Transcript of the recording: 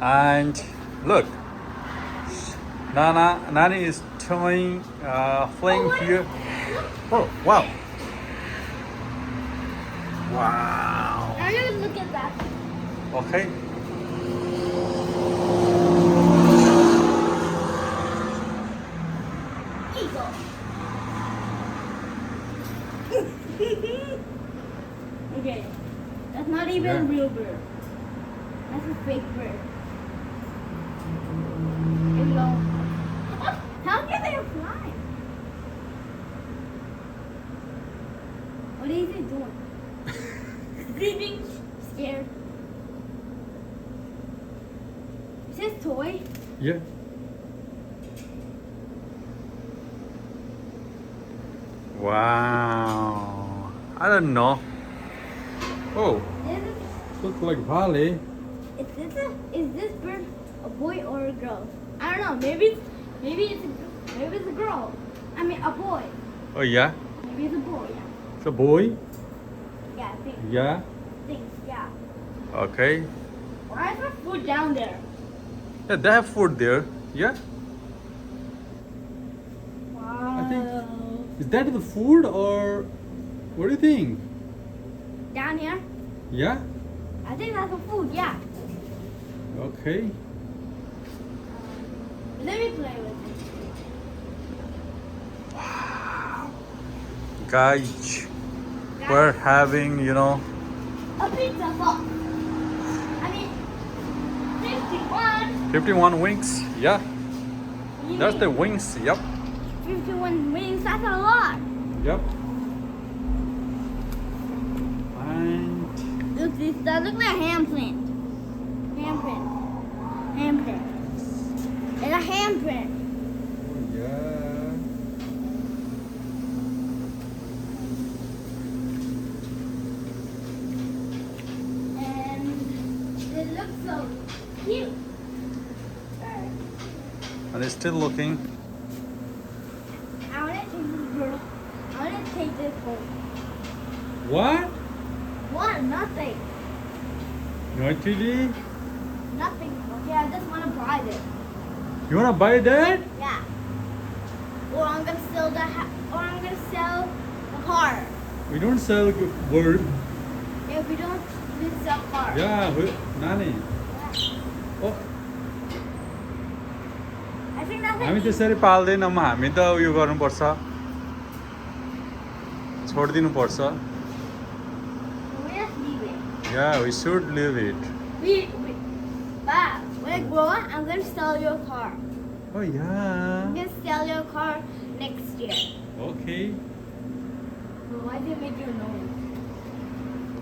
And look, Nani is toying, playing here. Oh, wow. Wow. I'm gonna look at that. Okay. Eagle. Okay, that's not even a Yeah. real bird. That's a fake bird. Hello. How can they fly? What is it doing? Breathing, scared. Is this toy? Yeah. Wow. I don't know. Oh, Is, looks like Valley. is this bird a boy or a girl? I don't know. Maybe it's a girl. I mean a boy. Oh, yeah. Maybe it's a boy. Yeah. It's a boy. Yeah. I think. Yeah. Yeah. Okay. Why is there food down there? Yeah, they have food there. Yeah. Wow. think- Is that the food or what do you think? Down here? Yeah. I think that's the food. Yeah. Okay. Let me play with it. Guys, we're having, A pizza box. I mean, 51. 51 wings. Yeah. You That's the mean wings. Yep. 51 wings. That's a lot. Yep. And Look, this does look like a handprint. Handprint. Handprint. It's a handprint. yeah. And it looks so cute. Alright. And it's still looking. I want to take this girl. I want to take this home. What? What? Nothing. Not really? Nothing. Okay, I just want to buy this. You wanna buy that? Yeah. Or I'm gonna sell or I'm gonna sell the car. We don't sell bird. If we don't, we sell car. Yeah, Nani. Oh, I think that's हामी it. त्यसरी पाल्दैनौँ हामी त उयो गर्नुपर्छ छोडिदिनुपर्छ We just leave it. Yeah, we should leave it. But when I grow up, I'm gonna sell your car. Oh yeah. I'm gonna sell your car next year. Okay. Why did it make you noise?